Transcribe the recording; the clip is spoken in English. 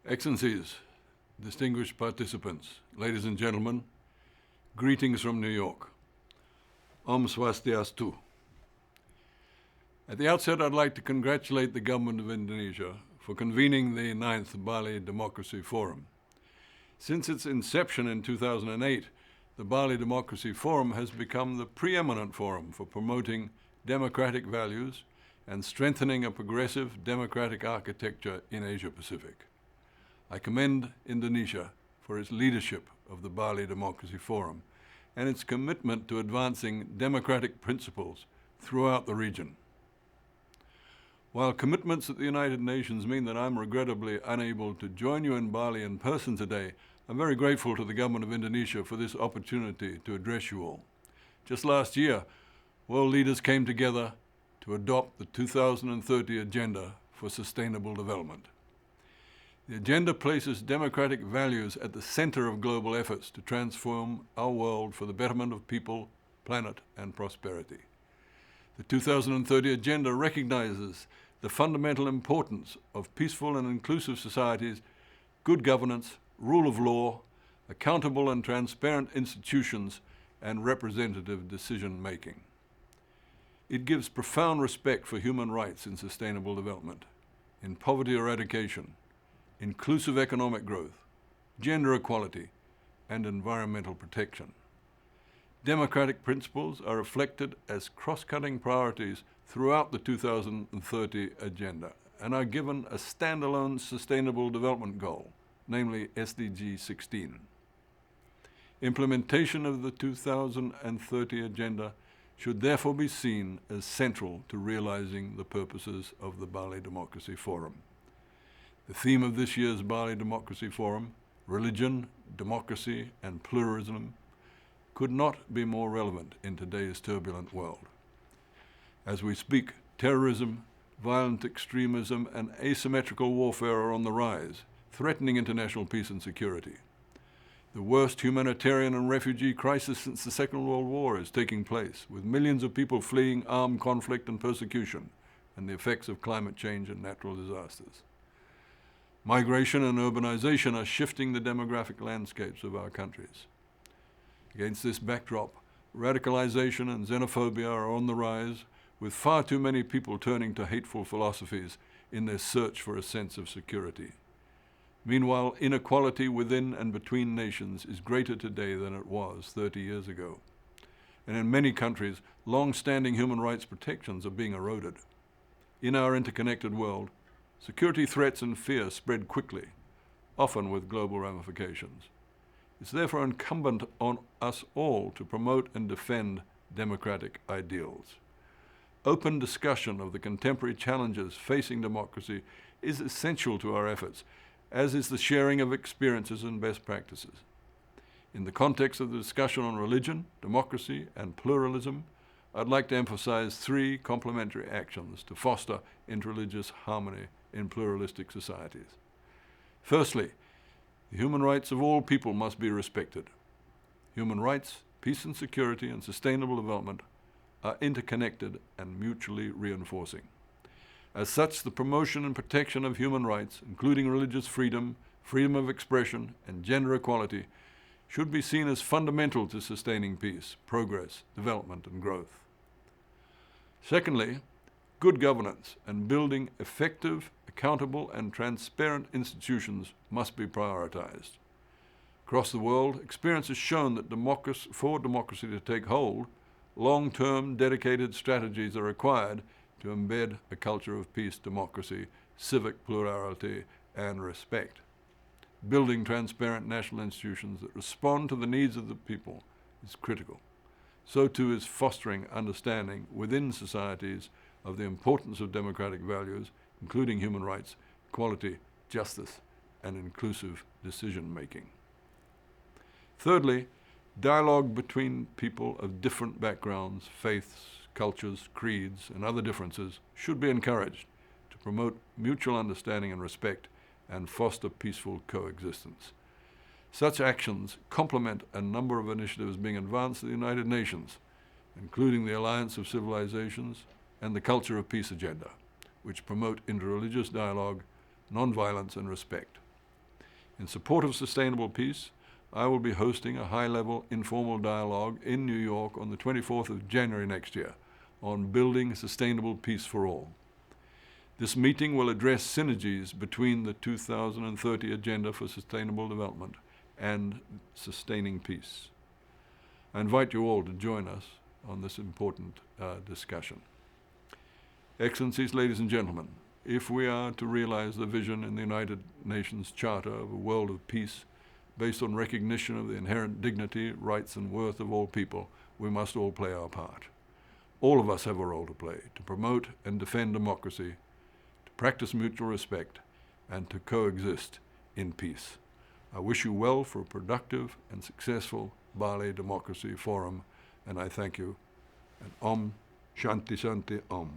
Excellencies, distinguished participants, ladies and gentlemen, greetings from New York. Om Swastiastu. At the outset, I'd like to congratulate the government of Indonesia for convening the 9th Bali Democracy Forum. Since its inception in 2008, the Bali Democracy Forum has become the preeminent forum for promoting democratic values and strengthening a progressive democratic architecture in Asia-Pacific. I commend Indonesia for its leadership of the Bali Democracy Forum and its commitment to advancing democratic principles throughout the region. While commitments at the United Nations mean that I'm regrettably unable to join you in Bali in person today, I'm very grateful to the government of Indonesia for this opportunity to address you all. Just last year, world leaders came together to adopt the 2030 Agenda for Sustainable Development. The agenda places democratic values at the center of global efforts to transform our world for the betterment of people, planet, and prosperity. The 2030 Agenda recognizes the fundamental importance of peaceful and inclusive societies, good governance, rule of law, accountable and transparent institutions, and representative decision-making. It gives profound respect for human rights in sustainable development, in poverty eradication, inclusive economic growth, gender equality, and environmental protection. Democratic principles are reflected as cross-cutting priorities throughout the 2030 Agenda and are given a standalone sustainable development goal, namely SDG 16. Implementation of the 2030 Agenda should therefore be seen as central to realizing the purposes of the Bali Democracy Forum. The theme of this year's Bali Democracy Forum, religion, democracy, and pluralism, could not be more relevant in today's turbulent world. As we speak, terrorism, violent extremism, and asymmetrical warfare are on the rise, threatening international peace and security. The worst humanitarian and refugee crisis since the Second World War is taking place, with millions of people fleeing armed conflict and persecution, and the effects of climate change and natural disasters. Migration and urbanization are shifting the demographic landscapes of our countries. Against this backdrop, radicalization and xenophobia are on the rise, with far too many people turning to hateful philosophies in their search for a sense of security. Meanwhile, inequality within and between nations is greater today than it was 30 years ago. And in many countries, long-standing human rights protections are being eroded. In our interconnected world, security threats and fear spread quickly, often with global ramifications. It's therefore incumbent on us all to promote and defend democratic ideals. Open discussion of the contemporary challenges facing democracy is essential to our efforts, as is the sharing of experiences and best practices. In the context of the discussion on religion, democracy, and pluralism, I'd like to emphasize three complementary actions to foster interreligious harmony in pluralistic societies. Firstly, the human rights of all people must be respected. Human rights, peace and security, and sustainable development are interconnected and mutually reinforcing. As such, the promotion and protection of human rights, including religious freedom, freedom of expression, and gender equality, should be seen as fundamental to sustaining peace, progress, development, and growth. Secondly, good governance and building effective, accountable, and transparent institutions must be prioritized. Across the world, experience has shown that for democracy to take hold, long-term dedicated strategies are required to embed a culture of peace, democracy, civic plurality, and respect. Building transparent national institutions that respond to the needs of the people is critical. So too is fostering understanding within societies of the importance of democratic values, including human rights, equality, justice, and inclusive decision-making. Thirdly, dialogue between people of different backgrounds, faiths, cultures, creeds, and other differences should be encouraged to promote mutual understanding and respect and foster peaceful coexistence. Such actions complement a number of initiatives being advanced at the United Nations, including the Alliance of Civilizations and the Culture of Peace Agenda, which promote interreligious dialogue, nonviolence, and respect. In support of sustainable peace, I will be hosting a high-level informal dialogue in New York on the 24th of January next year on building sustainable peace for all. This meeting will address synergies between the 2030 Agenda for Sustainable Development and sustaining peace. I invite you all to join us on this important discussion. Excellencies, ladies and gentlemen, if we are to realize the vision in the United Nations Charter of a world of peace based on recognition of the inherent dignity, rights, and worth of all people, we must all play our part. All of us have a role to play to promote and defend democracy, to practice mutual respect, and to coexist in peace. I wish you well for a productive and successful Bali Democracy Forum, and I thank you. And Om Shanti Shanti Om.